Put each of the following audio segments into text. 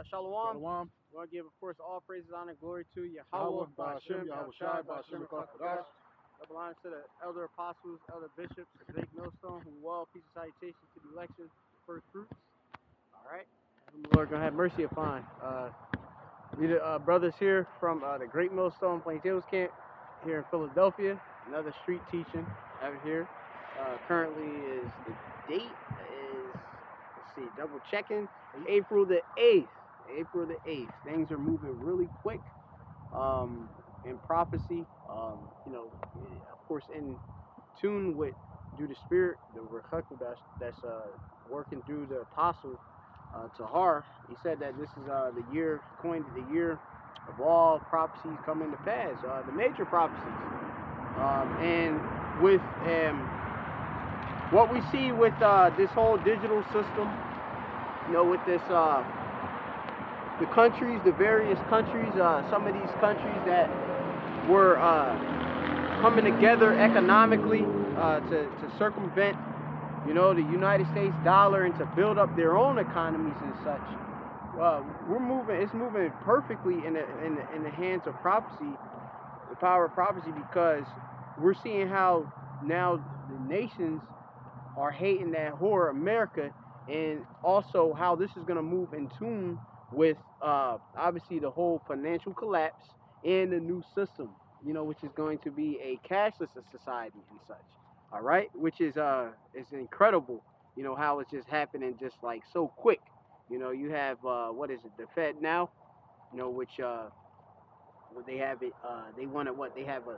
Shalom. Shalom. We want to give, of course, all praises, honor, glory to Yahweh, Yahweh, Ba'ashem, Yahushai, Ba'ashem, Ba'ashem, Double honors to the elder apostles, elder bishops, the big millstone, who well, peace and salutations to the election, first fruits. All right. And the Lord going to have mercy upon. We the brothers here from the Great Millstone Plaintables camp here in Philadelphia. Another street teaching out here. Currently is the date is, let's see, double checking, April the 8th. April the 8th. Things are moving really quick in prophecy. You know, of course, in tune with, through the Spirit, the Rechakah that's working through the apostle Tahar. He said that this is the year, coined the year of all prophecies coming to pass, the major prophecies. And with what we see with this whole digital system, you know, with this, the countries, the various countries, some of these countries that were coming together economically to circumvent, you know, the United States dollar and to build up their own economies and such. We're moving, it's moving perfectly in the hands of prophecy, the power of prophecy, because we're seeing how now the nations are hating that whore America, and also how this is going to move in tune with obviously the whole financial collapse and the new system, you know, which is going to be a cashless society and such. All right, which is incredible, you know, how it's just happening just like so quick. You know, you have what is it, the Fed now, you know, which they have it, they want to, what they have a,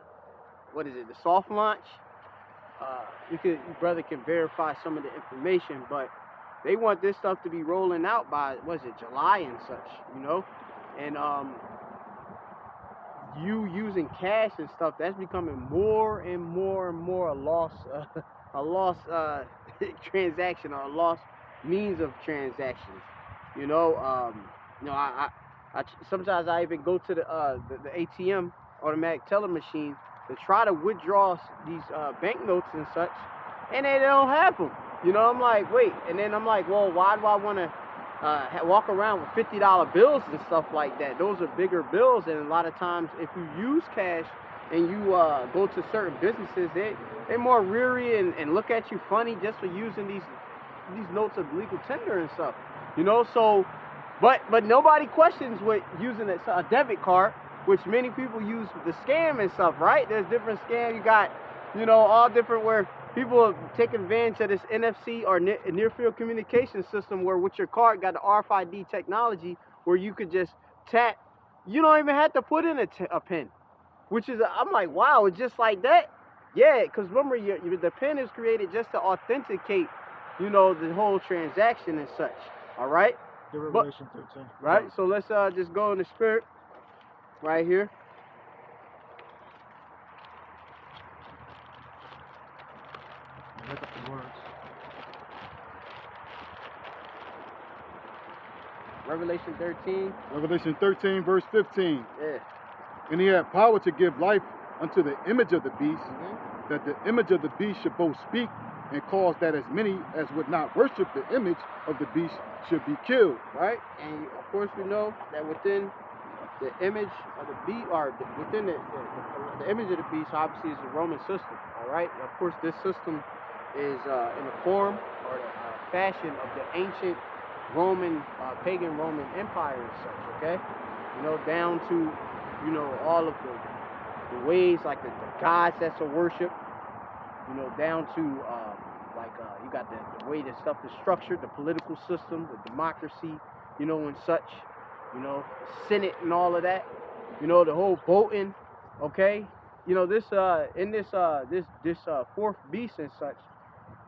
what is it, the soft launch. Your brother can verify some of the information, but they want this stuff to be rolling out by, what is it, July and such, you know, and you using cash and stuff, that's becoming more and more and more a lost transaction, or a lost means of transactions. You know, I sometimes I even go to the ATM, automatic teller machine, to try to withdraw these banknotes and such, and they don't have them. You know, I'm like, wait, and then I'm like, well, why do I want to walk around with $50 bills and stuff like that? Those are bigger bills, and a lot of times if you use cash and you go to certain businesses, they're more weary and look at you funny just for using these notes of legal tender and stuff. You know, so, but nobody questions with using a debit card, which many people use the scam and stuff, right? There's different scams. You got, you know, all different where people are taking advantage of this NFC or near field communication system, where with your card got the RFID technology where you could just tap. You don't even have to put in a pin, which is, I'm like, wow, it's just like that? Yeah, because remember, the pin is created just to authenticate, you know, the whole transaction and such. All right? The Revelation 13. Right? So let's just go in the Spirit right here. Look up the words. Revelation 13. Revelation 13, verse 15. Yeah. And he had power to give life unto the image of the beast, that the image of the beast should both speak and cause that as many as would not worship the image of the beast should be killed. Right? And of course we know that within the image of the beast, or within the image of the beast, obviously is the Roman system. All right? Of course, this system is in the form or the fashion of the ancient Roman, pagan Roman Empire and such, okay? You know, down to, you know, all of the ways, like the gods that's a worship, you know, down to, you got the way that stuff is structured, the political system, the democracy, you know, and such, you know, Senate and all of that, you know, the whole voting, okay? You know, this, in this fourth beast and such,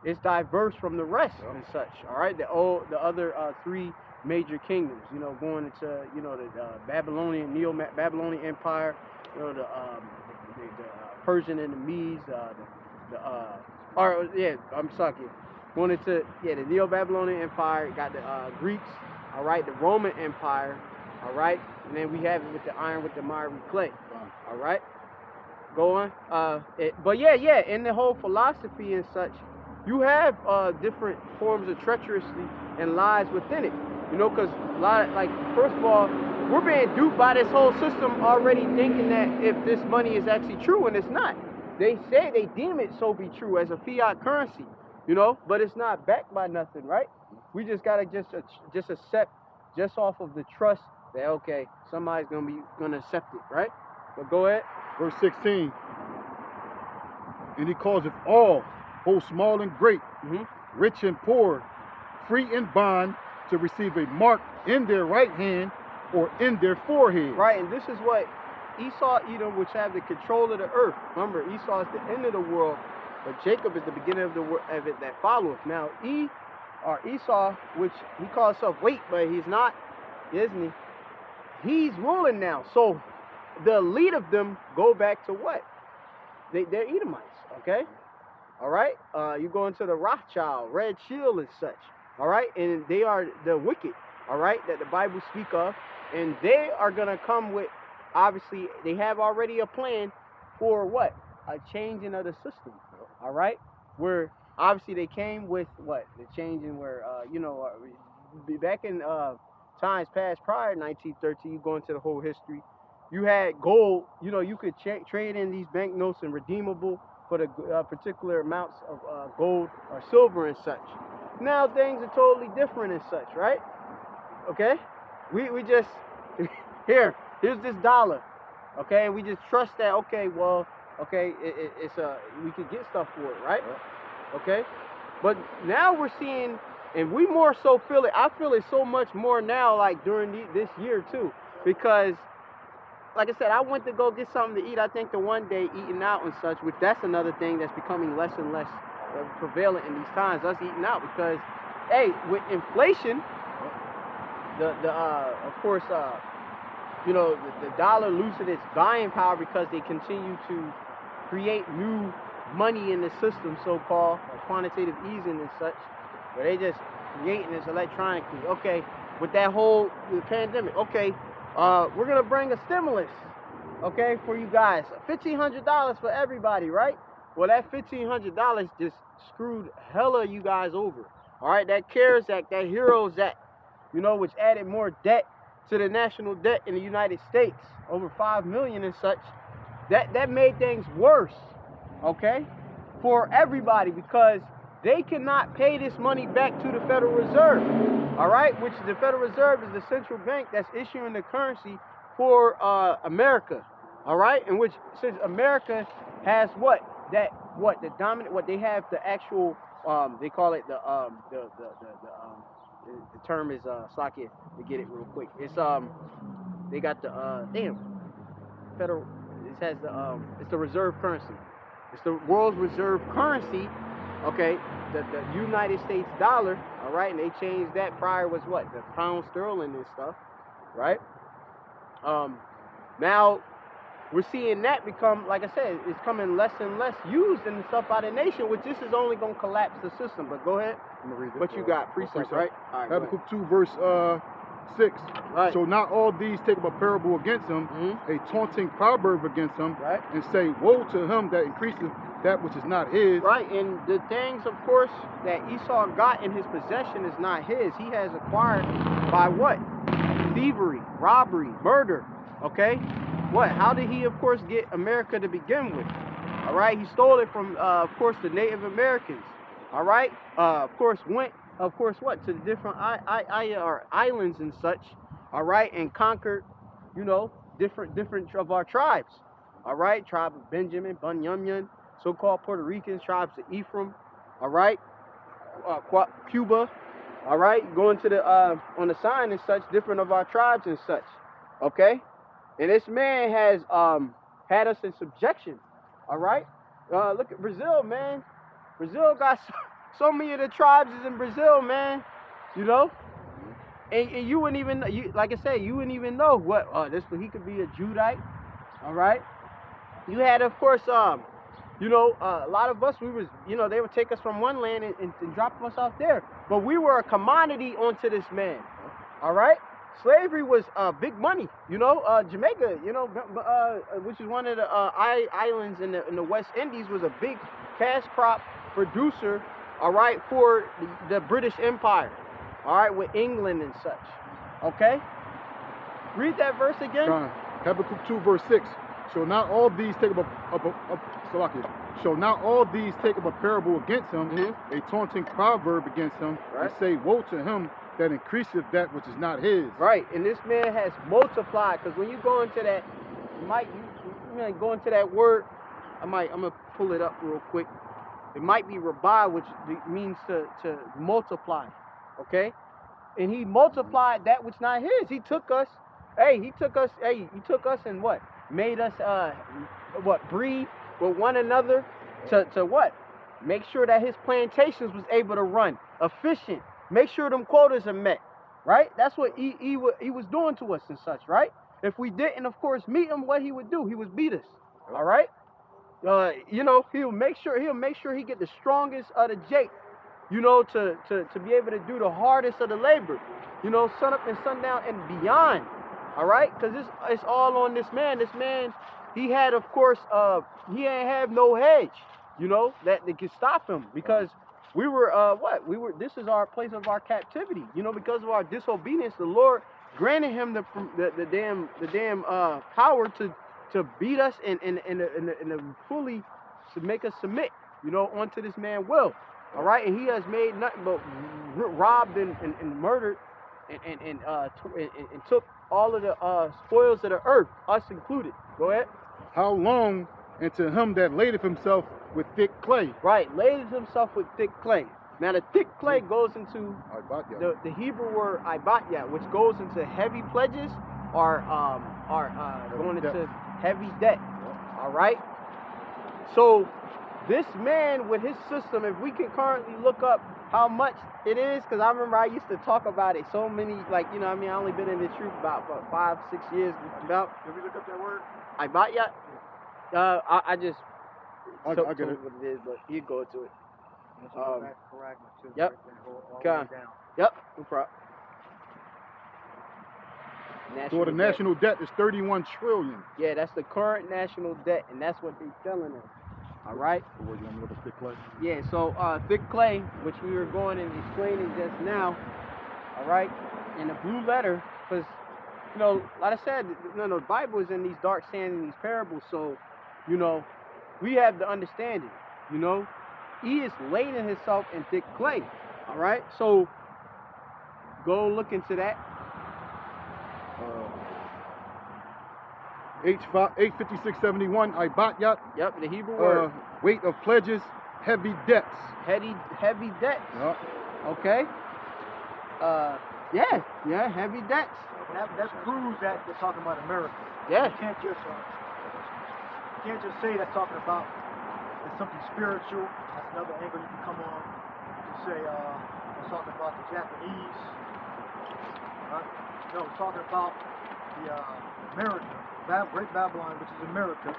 it's diverse from the rest and such. All right, the other three major kingdoms. You know, going into, you know, the Babylonian, Neo-Babylonian Empire. You know, the Persian and the Medes. Going into, yeah, the Neo-Babylonian Empire. Got the Greeks. All right, the Roman Empire. All right, and then we have it with the iron with the miry clay. All right, go on. But yeah, in the whole philosophy and such, you have different forms of treacherously and lies within it. You know, because a lot of, like, first of all, we're being duped by this whole system already thinking that if this money is actually true, and it's not. They say they deem it so be true as a fiat currency, you know, but it's not backed by nothing, right? We just gotta just accept just off of the trust that, okay, somebody's gonna accept it, right? But go ahead. Verse 16. And he causeth all, both small and great, rich and poor, free and bond, to receive a mark in their right hand or in their forehead. Right, and this is what Esau, Edom, which have the control of the earth. Remember, Esau is the end of the world, but Jacob is the beginning of it that followeth. Now, Esau, which he calls himself weight, but he's not, isn't he? He's ruling now. So the elite of them go back to what? They're Edomites, okay? All right? You go into the Rothschild, Red Shield and such, all right? And they are the wicked, all right, that the Bible speak of. And they are going to come with, obviously, they have already a plan for what? A changing of the system, all right? Where obviously they came with what? The changing where, you know, back in times past prior to 1913, you go into the whole history, you had gold, you know, you could trade in these banknotes and redeemable for the particular amounts of gold or silver and such. Now things are totally different and such, right? Okay? We just, here's this dollar, okay? And we just trust that, okay, well, okay, we could get stuff for it, right? Okay? But now we're seeing, and we more so feel it, I feel it so much more now, like during this year too, because like I said, I went to go get something to eat. I think the one day eating out and such, which that's another thing that's becoming less and less prevalent in these times, us eating out, because, hey, with inflation, of course, you know, the dollar losing its buying power because they continue to create new money in the system, so-called quantitative easing and such, where they just creating this electronically. Okay, with that whole pandemic, okay, we're gonna bring a stimulus, okay, for you guys, $1,500 for everybody, right? Well, that $1,500 just screwed hella you guys over. All right, that CARES Act, that HEROES Act, you know, which added more debt to the national debt in the United States, over 5 million and such. That made things worse, okay, for everybody, because they cannot pay this money back to the Federal Reserve, all right, which the Federal Reserve is the central bank that's issuing the currency for America, all right, in which, since America has the dominant, they have the actual, they call it the term is Slakia, to get it real quick. It's they got the federal. It has the it's the reserve currency. It's the world's reserve currency. Okay, the United States dollar. All right, and they changed that. Prior was what, the pound sterling and stuff, right? Now we're seeing that become, like I said, it's coming less and less used in the stuff by the nation, which this is only going to collapse the system. But go ahead. I'm gonna read this, what you got? Precepts, right? All right, Habakkuk 2 verse 6. Right. So not all these take up a parable against him, a taunting proverb against him, right, and say, woe to him that increaseth that which is not his. Right, and the things, of course, that Esau got in his possession is not his. He has acquired by what? Thievery, robbery, murder, okay? What? How did he, of course, get America to begin with? All right, he stole it from, of course, the Native Americans. All right, of course, went, of course, what, to the different islands and such. All right, and conquered, you know, different of our tribes. All right, tribe of Benjamin, Bunyamyan, so-called Puerto Ricans, tribes of Ephraim. All right, Cuba. All right, going to the on the sign and such, different of our tribes and such. Okay, and this man has had us in subjection. All right, look at Brazil, man. Brazil got so many of the tribes is in Brazil, man. You know, and you wouldn't even, like I said, you wouldn't even know what he could be a Judite. All right, you had, of course, you know, a lot of us, we was, you know, they would take us from one land and drop us off there, but we were a commodity onto this man. All right, slavery was big money. You know, Jamaica, you know, which is one of the islands in the West Indies, was a big cash crop producer, all right, for the British Empire. all right, with England and such. Okay? Read that verse again. Habakkuk 2 verse 6. Shall not all these take up a parable against him, a taunting proverb against him, and say, woe to him that increaseth that which is not his. Right, and this man has multiplied, because when you go into that, you might go into that word, I'm gonna pull it up real quick. It might be rabbi, which means to multiply. Okay? And he multiplied that which not his. He took us and what? Made us breed with one another to what? Make sure that his plantations was able to run efficient. Make sure them quotas are met. Right? That's what he was doing to us and such, right? If we didn't, of course, meet him, what he would do? He would beat us. All right? He'll make sure he get the strongest of the Jake, to be able to do the hardest of the labor, sun up and sundown and beyond. All right, because it's all on this man. This man, he had, of course, he ain't have no hedge, that could stop him, because we were this is our place of our captivity, because of our disobedience. The Lord granted him the damn power to beat us and fully to make us submit, onto this man's will. All right, and he has made nothing but robbed and murdered and took all of the spoils of the earth, us included. Go ahead. How long unto him that ladeth himself with thick clay? Right, ladeth himself with thick clay. Now the thick clay goes into the Hebrew word ibatya, which goes into heavy pledges or going into heavy debt. All right. So this man with his system, if we can currently look up how much it is, because I remember I used to talk about it so many, I only been in the truth about 5-6 years. About. Can we look up that word? Ibatya? I just I'll get it. what it is, but you go to it. Yep. Yep. No problem. So the national debt is 31 trillion. Yeah, that's the current national debt, and that's what they're telling us. All right. So where you want me to look at thick clay? Yeah. So thick clay, which we were going and explaining just now. All right. And the blue letter, because like I said, the Bible is in these dark sayings and these parables. So, we have the understanding. He is laying himself in thick clay. All right. So go look into that. 85671 Ibatyat. Yep, the Hebrew word. Weight of pledges, heavy debts. Heavy debts. Okay. Heavy debts. That proves that they're talking about America. Yeah. You can't just say that's talking about something spiritual. That's another angle you can come on. You can say it's talking about the Japanese. No, it's talking about the America. Great Babylon, which is America,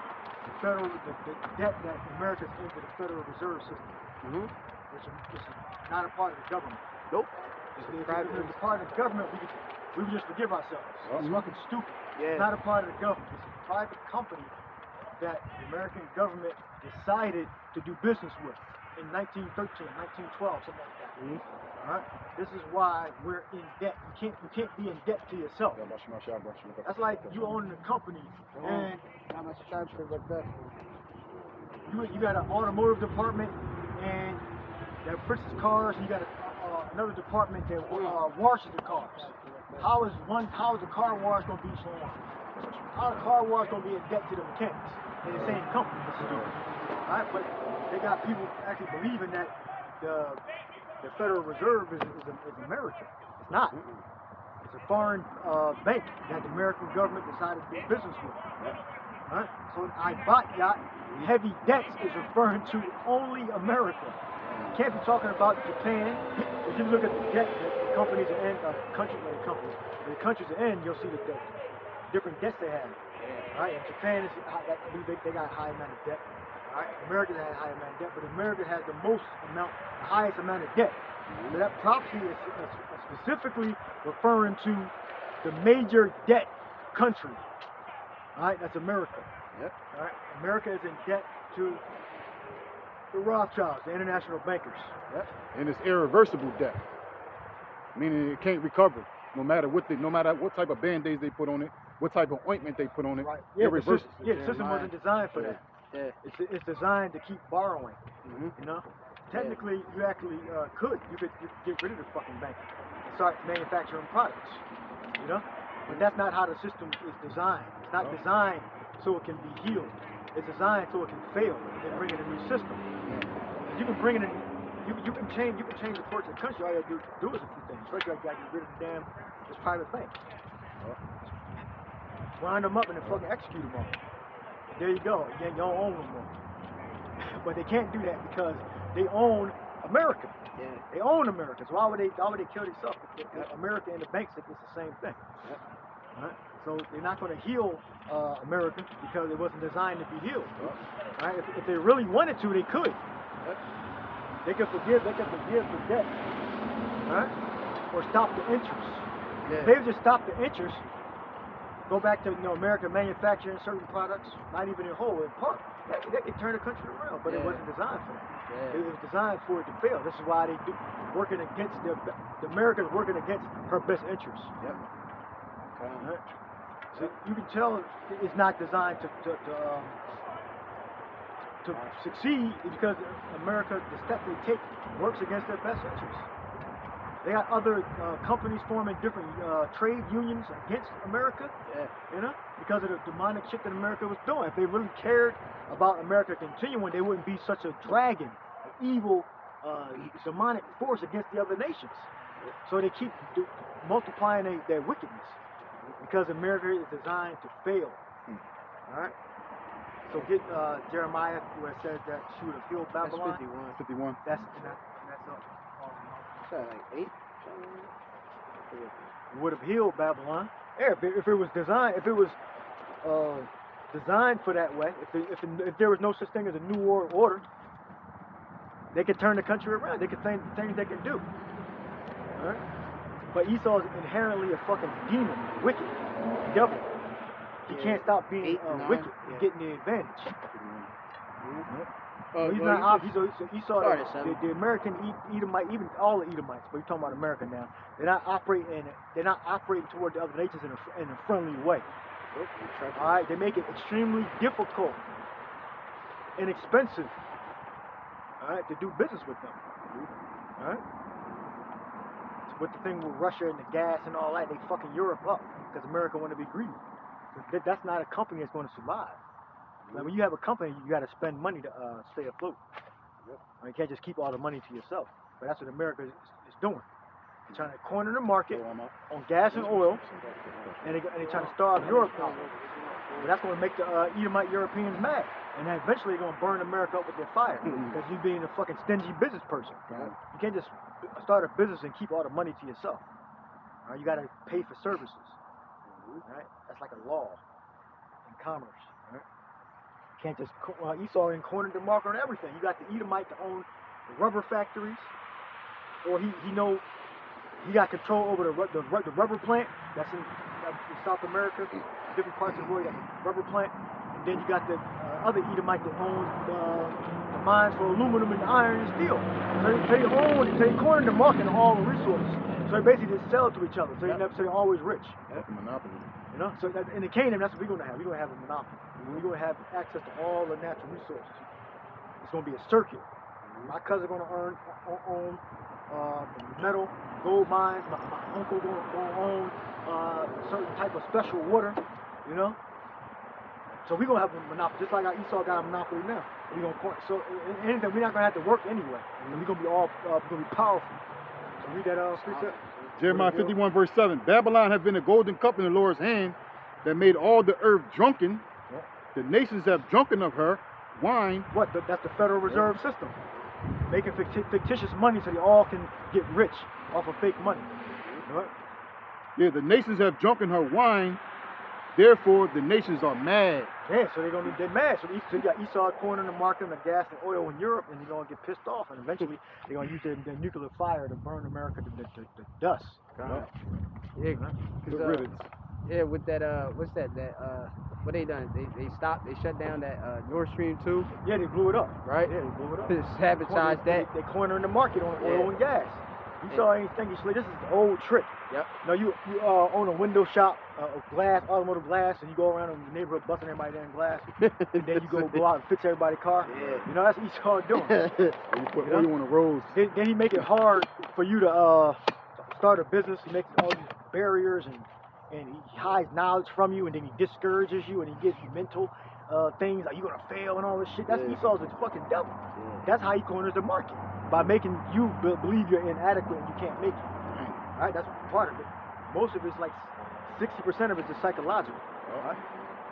the debt that America is into the Federal Reserve System, which is not a part of the government. Nope. If it was a part of the government, we would just forgive ourselves. It's fucking stupid. Yeah. It's not a part of the government. It's a private company that the American government decided to do business with in 1913, 1912, something like that. All right? This is why we're in debt. You can't be in debt to yourself. That's like you owning a company and you got an automotive department and that fixes cars. You got another department that washes the cars. How is the car wash gonna be so on? How the car wash gonna be in debt to the mechanics in the same company? It's stupid. All right, but they got people actually believing that the Federal Reserve is American. It's not. It's a foreign bank that the American government decided to do business with. All right? So Ibatya, heavy debts, is referring to only America. You can't be talking about Japan. If you look at the debt that the companies are in, the countries are in, you'll see the different debts they have. All right? In Japan, they got a high amount of debt. All right? America has a high amount of debt, but America has the highest amount of debt. So that prophecy is specifically referring to the major debt country. All right, that's America. Yep. All right, America is in debt to the Rothschilds, the international bankers. Yep. And it's irreversible debt. meaning it can't recover, no matter what type of band-aids they put on it, what type of ointment they put on it. Right. It reverses. The system wasn't designed for that. Yeah. It's designed to keep borrowing. Mhm. You know, technically you actually could get rid of the fucking bank and start manufacturing products. You know, but that's not how the system is designed. It's not designed so it can be healed. It's designed so it can fail and bring in a new system. You can bring in you can change the course of the country. All you gotta do is a few things. First, you gotta get rid of the damn this private bank. Wind them up and then fucking execute them all. There you go. You don't own them more. But they can't do that because they own America. Yeah. They own America. So why would they kill themselves? America and the banks think it's the same thing. Right? So they're not going to heal America because it wasn't designed to be healed. Right? If they really wanted to, they could. They could forgive the debt. Right? Or stop the interest. Yeah. If they would just stop the interest, go back to America manufacturing certain products, not even in whole, in part, they could turn the country around, but it wasn't designed for that. Yeah. It was designed for it to fail. This is why they working against the Americans working against her best interests. Yep. Right? So you can tell it's not designed to succeed because America, the steps they take, works against their best interests. They got other companies forming different trade unions against America, because of the demonic shit that America was doing. If they really cared about America continuing, they wouldn't be such a dragon, an evil, demonic force against the other nations. So they keep multiplying their wickedness because America is designed to fail. All right. So get Jeremiah, where it says that she would have healed Babylon. That's 51. That's up. Like 8? It would have healed Babylon. Yeah, if it was designed, designed for that way, if there was no such thing as a new world order, they could turn the country around. They could think things they can do. All right? But Esau is inherently a fucking demon, wicked, devil. He can't stop being wicked and getting the advantage. He's not. Esau, the American Edomite, even all the Edomites, but you're talking about America now. They're not operating toward the other nations in a friendly way. All right, they make it extremely difficult and expensive. All right, to do business with them. All right. With the thing with Russia and the gas and all that, they fucking Europe up because America want to be greedy. That's not a company that's going to survive. Like when you have a company, you got to spend money to stay afloat. You can't just keep all the money to yourself. But that's what America is doing. They're trying to corner the market on gas and oil, and they're trying to starve Europe out. But that's going to make the Edomite Europeans mad. And then eventually they're going to burn America up with their fire because you being a fucking stingy business person. You can't just start a business and keep all the money to yourself. You got to pay for services. Right? That's like a law in commerce. Right? You can't just Esau cornered the market on everything. You got the Edomite to own the rubber factories, or he got control over the rubber plant that's in South America, different parts of the world. You got the rubber plant, and then you got the other Edomite that owns the mines for aluminum and iron and steel. So they cornered the market on all the resources. So they basically just sell to each other. So they're always rich. That's a monopoly. You know, so in the kingdom, that's what we're going to have. We're going to have a monopoly. We're going to have access to all the natural resources. It's going to be a circuit. My cousin's going to own metal, gold mines. My uncle going to own a certain type of special water. You know. So we're going to have a monopoly, just like our Esau got a monopoly now. We're going to so anything we're not going to have to work anyway. We're going to be all going to be powerful. So read that scripture. Jeremiah 51 verse 7. Babylon has been a golden cup in the Lord's hand that made all the earth drunken. The nations have drunken of her wine. What? That's the Federal Reserve System. Making fictitious money so they all can get rich off of fake money. Right? Yeah, the nations have drunken her wine. Therefore, the nations are mad. Yeah, so they're mad. So you got Esau cornering the market on the gas and oil in Europe, and they're going to get pissed off. And eventually, they're going to use their nuclear fire to burn America to dust. Yeah, Good riddance. yeah, with that, what's that? What they done? They stopped. They shut down that Nord Stream 2. Yeah, they blew it up. Right? Yeah, they blew it up. Sabotaged that. They cornering the market on oil and gas. Esau ain't thinking slick. This is the old trick. Yep. Now you own a window shop, glass, automotive glass, and you go around in the neighborhood busting everybody damn glass, and then you go out and fix everybody's car. Yeah. You know, that's what Esau doing. You put oil on the roads. Then he make it hard for you to start a business. He makes all these barriers and he hides knowledge from you, and then he discourages you, and he gives you mental things like you're gonna fail and all this shit. That's Esau's a fucking devil. Yeah. That's how he corners the market, by making you believe you're inadequate and you can't make it. Right? That's part of it. Most of it's like 60% of it is psychological. Right?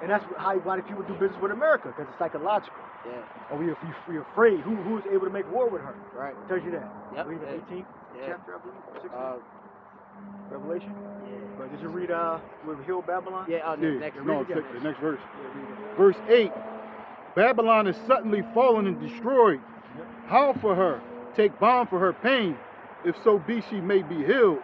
And that's why people do business with America, because it's psychological. Yeah. Or we're afraid. Who's able to make war with her? Right. It tells you that. Yep. Read the 18th chapter, I believe. 16th. Revelation. Yeah. But did you read with Hill Babylon? Yeah. The next verse. Yeah, verse 8. Babylon is suddenly fallen and destroyed. Yep. Howl for her. Take balm for her pain. If so be she may be healed.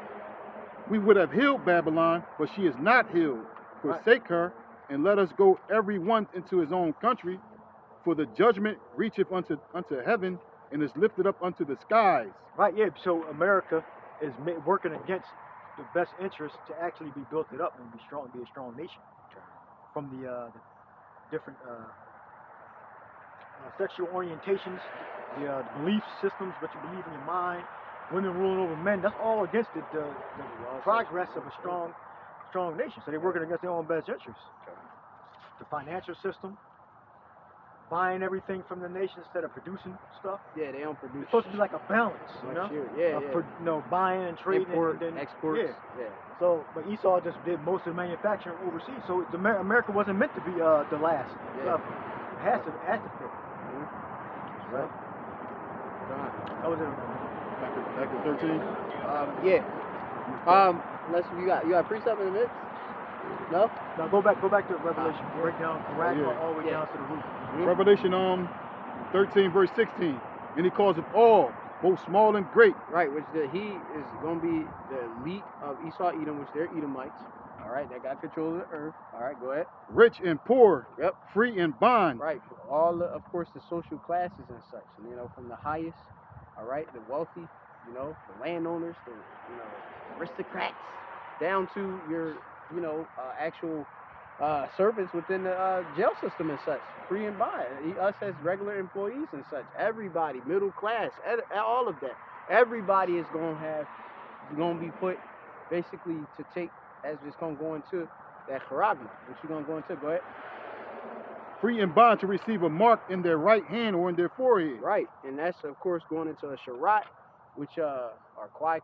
We would have healed Babylon, but she is not healed. Forsake her, and let us go every one into his own country. For the judgment reacheth unto heaven, and is lifted up unto the skies. Right, yeah. So America is working against the best interest to actually be built it up and be a strong nation. From the different sexual orientations, the belief systems, what you believe in your mind, women ruling over men, that's all against the progress of a strong nation. So they're working against their own best interests. The financial system, buying everything from the nation instead of producing stuff. Yeah, they don't produce. It's supposed to be like a balance, you know? Buying and trading. Import, and then exports. Yeah. So, but Esau just did most of the manufacturing overseas. So America wasn't meant to be the last. Yeah. It has to fit. Mm-hmm. Right. That was it. Back to 13. Unless you got precept in the midst? No? Now go back to Revelation. Break down all the way down to the root. Mm-hmm. Revelation 13 verse 16. And he calls it all, both small and great. Right, which he is going to be the elite of Esau, Edom, which they're Edomites. All right, they got control of the earth. All right, go ahead. Rich and poor. Yep. Free and bond. Right, all of course the social classes and such. And, from the highest, all right, the wealthy, the landowners, the aristocrats, down to your actual servants within the jail system and such, free and bond. Us as regular employees and such, everybody, middle class, all of that, everybody is going to be put basically to take, as it's going to go into that charagma, which you're going to go into. Go ahead. Free and bond to receive a mark in their right hand or in their forehead. Right, and that's of course going into a sharat, which are kwai.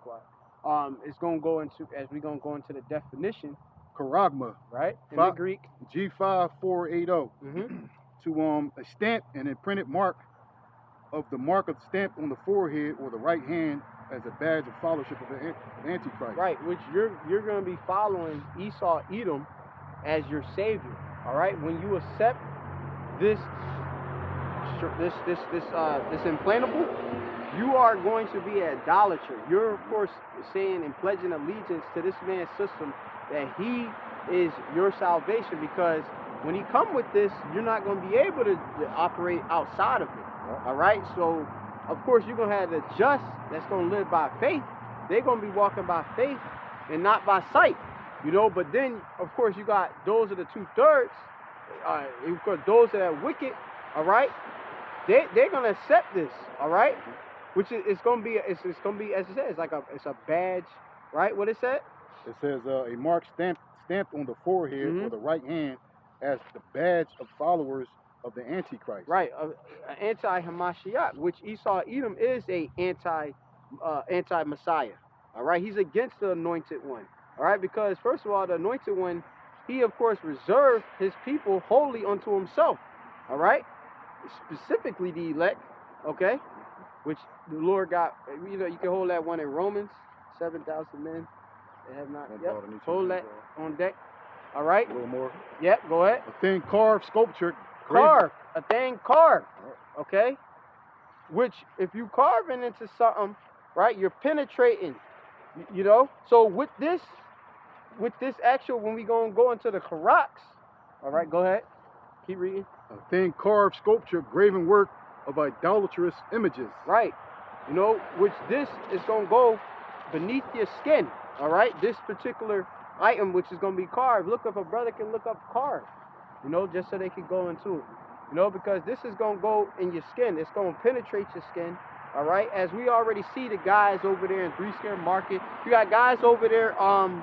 It's going to go into, as we're going to go into the definition, charagma, right? In the Greek, G5480, mm-hmm. to a stamp and imprinted mark of the mark of the stamp on the forehead or the right hand as a badge of fellowship of the Antichrist. Right, which you're going to be following Esau, Edom, as your savior. All right, when you accept this implantable, you are going to be an idolater. You're of course saying and pledging allegiance to this man's system, that he is your salvation, because when he come with this, you're not going to be able to operate outside of it. All right, so of course you're going to have the just that's going to live by faith. They're going to be walking by faith and not by sight, but then of course you got those are the 2/3, of course those that are wicked, all right, they're going to accept this, all right, which is it's going to be as it says, it's a badge, right? What it said? It says a mark stamped on the forehead or the right hand as the badge of followers of the Antichrist. Right, anti-Hamashiach, which Esau Edom is a anti-Messiah. All right, he's against the anointed one. All right, because first of all, the anointed one, he of course reserved his people wholly unto himself. All right, specifically the elect. Okay, which the Lord got. You can hold that one in Romans, 7,000 men. They have not. Yep. Hold that on deck. All right. A little more. Yep. Go ahead. A thing carved, sculptured. A thing carved. Okay. Which, if you carving into something, right, you're penetrating. So with this actual, when we gonna go into the karaks. All right. Go ahead. Keep reading. A thing carved, sculptured, graven work of idolatrous images. Right. Which this is gonna go beneath your skin. All right, this particular item, which is going to be carved. Look, if a brother can look up carved, you know, just so they can go into it, you know, because this is going to go in your skin. It's going to penetrate your skin. All right, as we already see the guys over there in Three Square Market. You got guys over there in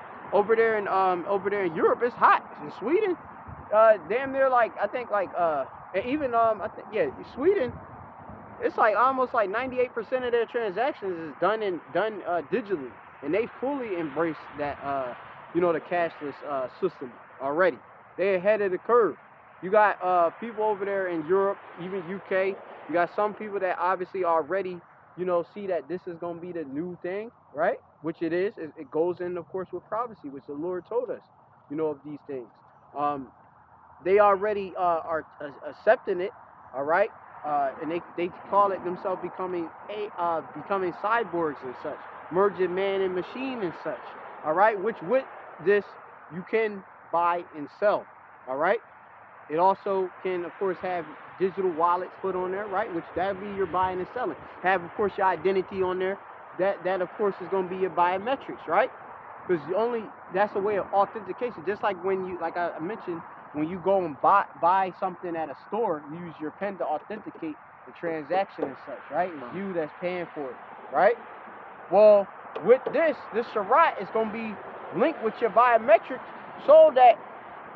Europe. It's hot. In Sweden, damn near like I think like and even I think yeah, Sweden. It's like almost like 98% of their transactions is done digitally, and they fully embrace that you know, the cashless system already. They're ahead of the curve. You got people over there in Europe, even UK. You got some people that obviously already, you know, see that this is going to be the new thing, right? Which it is. It goes in, of course, with prophecy, which the Lord told us, you know, of these things. They already are accepting it, all right? And they call it themselves becoming cyborgs and such, merging man and machine and such, all right? Which with this, you can buy and sell, all right? It also can, of course, have digital wallets put on there, right? Which that'll be your buying and selling. Have, of course, your identity on there. That of course, is going to be your biometrics, right? Because that's a way of authentication. Just like when you, like I mentioned, when you go and buy something at a store, you use your pen to authenticate the transaction and such, right? It's you that's paying for it, right? Well, with this Sharat is going to be linked with your biometrics so that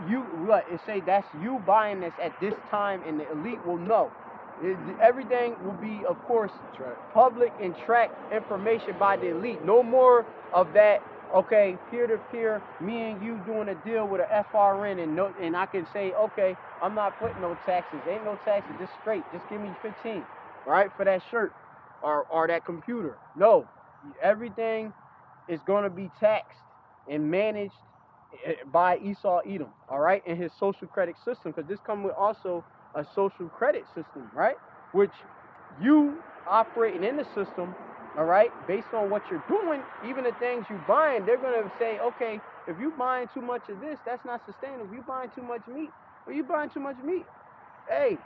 it say that's you buying this at this time, and the elite will know. Everything will be, of course, public and tracked information by the elite. No more of that, okay, peer-to-peer, me and you doing a deal with an FRN, and I can say, okay, I'm not putting no taxes. Ain't no taxes, just straight. Just give me 15, right, for that shirt or that computer. No, everything is going to be taxed and managed by Esau Edom, all right, and his social credit system, because this comes with also a social credit system, right, which you operating in the system, all right, based on what you're doing, even the things you buying, they're going to say, okay, if you buying too much of this, that's not sustainable. If you buying too much meat, or you buying too much meat, hey,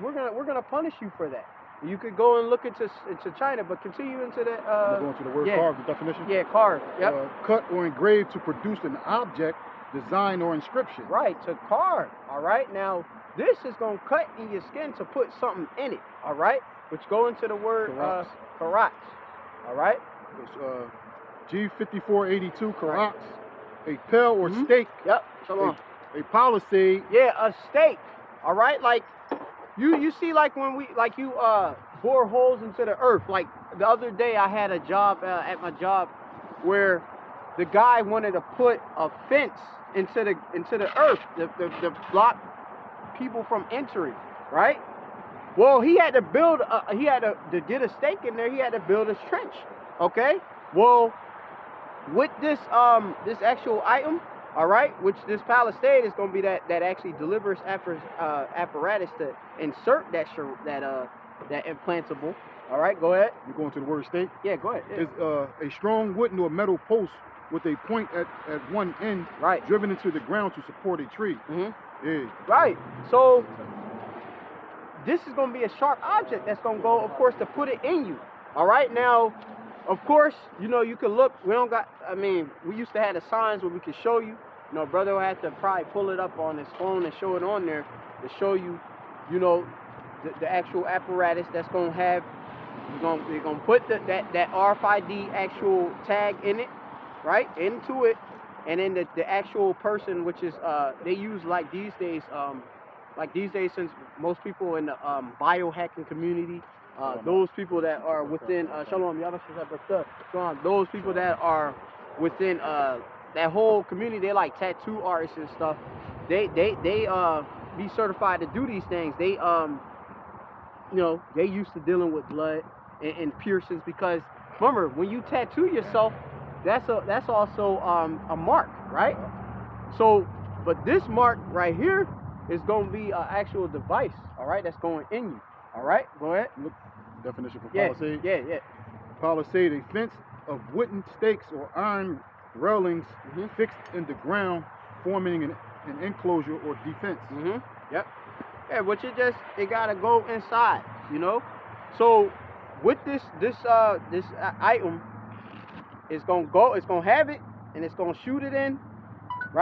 we're gonna punish you for that. You could go and look into China, but continue into the we're going to the word carved, the definition. Yeah, carved. Yep. Cut or engraved to produce an object, design, or inscription. Right, to carve. All right. Now this is gonna cut in your skin to put something in it. All right, which go into the word karats. All right. It's G5482 karats, a pale or stake. Yep. Shalom. A palisade. Yeah, a stake. All right, like. You see, like when you bore holes into the earth. Like the other day, I had a job at my job where the guy wanted to put a fence into the earth to block people from entering. Right? Well, he had to build. To get a stake in there. He had to build a trench. Okay. Well, with this actual item. All right, which this palisade is going to be that actually delivers apparatus to insert that implantable. All right, go ahead. You're going to the word stake? Yeah, go ahead. Yeah. It's a strong wooden or metal post with a point at one end, right, driven into the ground to support a tree. Mm-hmm. Yeah. Right. So this is going to be a sharp object that's going to go, of course, to put it in you. All right, now. Of course, you know, you can look, we used to have the signs where we could show you. You know, brother will have to probably pull it up on his phone and show it on there to show you, you know, the actual apparatus that's going to have, they're going to put that RFID actual tag in it, right, into it, and then the actual person, which is, they use like these days, since most people in the biohacking community, those people that are within those people that are within that whole community, they're like tattoo artists and stuff. They be certified to do these things. They you know, they used to dealing with blood and piercings, because remember, when you tattoo yourself, that's also a mark, right? So, but this mark right here is going to be an actual device, all right, that's going in you. All right, go ahead. Look, definition for palisade. Yeah. Palisade, a fence of wooden stakes or iron railings fixed in the ground, forming an enclosure or defense. Yep. Yeah, but it gotta go inside, you know. So with this item, it's gonna go, it's gonna have it, and it's gonna shoot it in